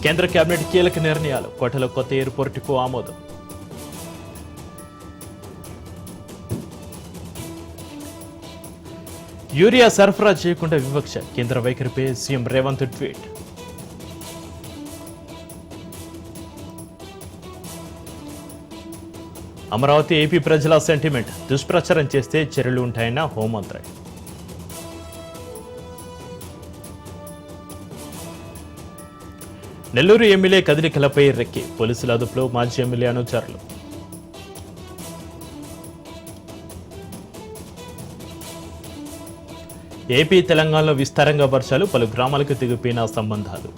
కేంద్ర కేబినెట్ కీలక నిర్ణయాలు. కోటలో కొత్త ఎయిర్పోర్టుకు ఆమోదం. యూరియా సరఫరా చేయకుండా వివక్ష. కేంద్ర వైఖరిపై CM Revanth tweet. Amaravati AP ప్రజల సెంటిమెంట్. దుష్ప్రచారం చేస్తే చర్యలు ఉంటాయన్న హోంమంత్రి. నెల్లూరు ఎమ్మెల్యే కదలికలపై రెక్కి. పోలీసుల అదుపులో మాజీ ఎమ్మెల్యే అనుచరులు. ఏపీ తెలంగాణలో విస్తారంగా వర్షాలు. పలు గ్రామాలకు తెగిపోయిన సంబంధాలు.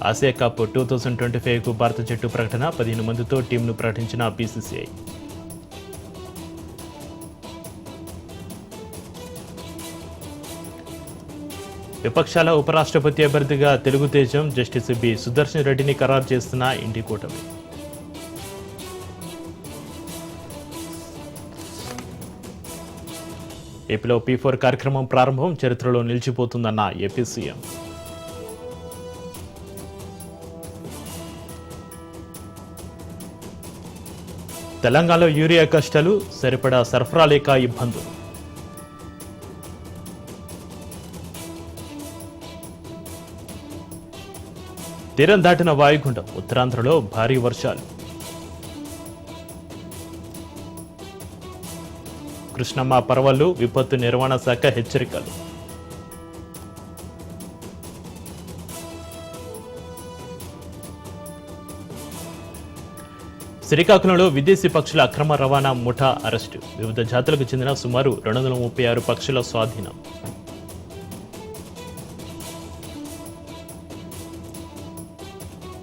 ఆసియా కప్ 2025కు భారత జట్టు ప్రకటన. 15 మందితో టీంను ప్రకటించిన బీసీసీఐ. విపక్షాల ఉపరాష్ట్రపతి అభ్యర్థిగా తెలుగుదేశం జస్టిస్ బి సుదర్శన్ రెడ్డిని ఖరారు చేస్తున్న ఇండి కూటమి. ఏపీలో P4 కార్యక్రమం ప్రారంభం. చరిత్రలో నిలిచిపోతుందన్న ఏపీ సీఎం. తెలంగాణలో యూరియా కష్టాలు. సరిపడా సరఫరా లేక ఇబ్బందులు. తీరం దాటిన వాయుగుండం. ఉత్తరాంధ్రలో భారీ వర్షాలు. కృష్ణమ్మ పర్వలు. విపత్తు నిర్వహణ శాఖ హెచ్చరికలు. శ్రీకాకుళంలో విదేశీ పక్షుల అక్రమ రవాణా ముఠా అరెస్టు. వివిధ జాతులకు చెందిన సుమారు 236 పక్షుల స్వాధీనం.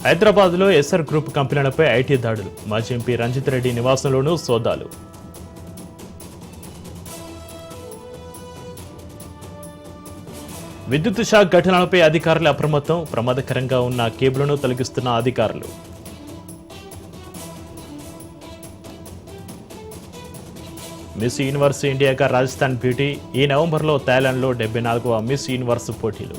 హైదరాబాద్లో ఎస్ఆర్ గ్రూప్ కంపెనీలపై ఐటీ దాడులు. మాజీ ఎంపీ రంజిత్ రెడ్డి నివాసంలోనూ సోదాలు. విద్యుత్ షాక్ ఘటనలపై అధికారులు అప్రమత్తం. ప్రమాదకరంగా ఉన్న కేబుల్ను తొలగిస్తున్న అధికారులు. మిస్ యూనివర్స్ ఇండియాగా రాజస్థాన్ బ్యూటీ. ఈ నవంబర్లో థాయిలాండ్లో 74వ మిస్ యూనివర్స్ పోటీలు.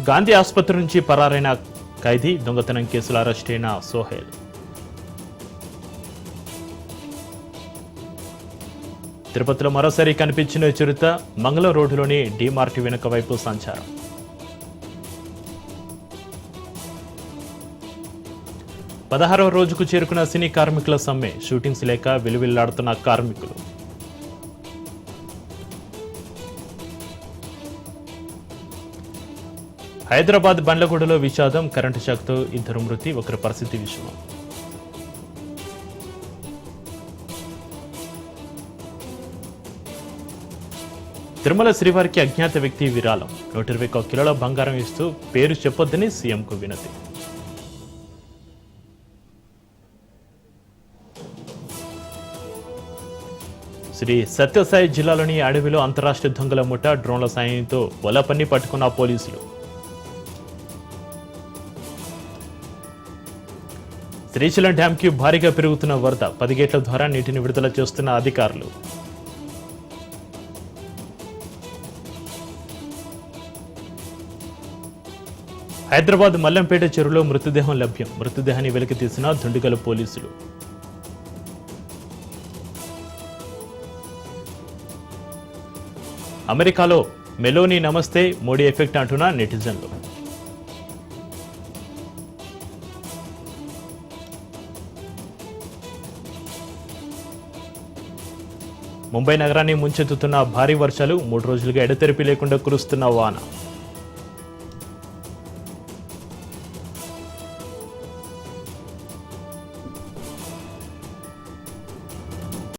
గాంధీ ఆసుపత్రి నుంచి పరారైన ఖైదీ. దొంగతనం కేసులో అరెస్ట్ అయిన సోహెల్. తిరుపతిలో మరోసారి కనిపించిన చిరుత. మంగళం రోడ్డులోని డీమార్ట్ వెనుక వైపు సంచారం. పదహారవ రోజుకు చేరుకున్న సినీ కార్మికుల సమ్మె. షూటింగ్స్ లేక విలువిల్లాడుతున్న కార్మికులు. హైదరాబాద్ బండ్లగూడలో విషాదం. కరెంటు షాక్తో 2 మృతి. ఒకరి పరిస్థితి విషమం. తిరుమల శ్రీవారికి అజ్ఞాత వ్యక్తి విరాళం. 121 కిలోల బంగారం ఇస్తూ పేరు చెప్పొద్దని సీఎంకు వినతి. శ్రీ సత్యసాయి జిల్లాలోని అడవిలో అంతరాష్ట్రీయ దొంగల ముఠా. డ్రోన్ల సాయంతో వలపన్ని పట్టుకున్న పోలీసులు. శ్రీశైలం డ్యాంకి భారీగా పెరుగుతున్న వరద. 10 గేట్ల ద్వారా నీటిని విడుదల చేస్తున్న అధికారులు. హైదరాబాద్ మల్లంపేట చెరువులో మృతదేహం లభ్యం. మృతదేహాన్ని వెలికి తీసిన దుండిగల పోలీసులు. అమెరికాలో మెలోనీ నమస్తే మోడీ ఎఫెక్ట్ అంటున్న నెటిజన్లు. ముంబై నగరాన్ని ముంచెత్తుతున్న భారీ వర్షాలు. 3 రోజులుగా ఎడతెరిపి లేకుండా కురుస్తున్న వాన.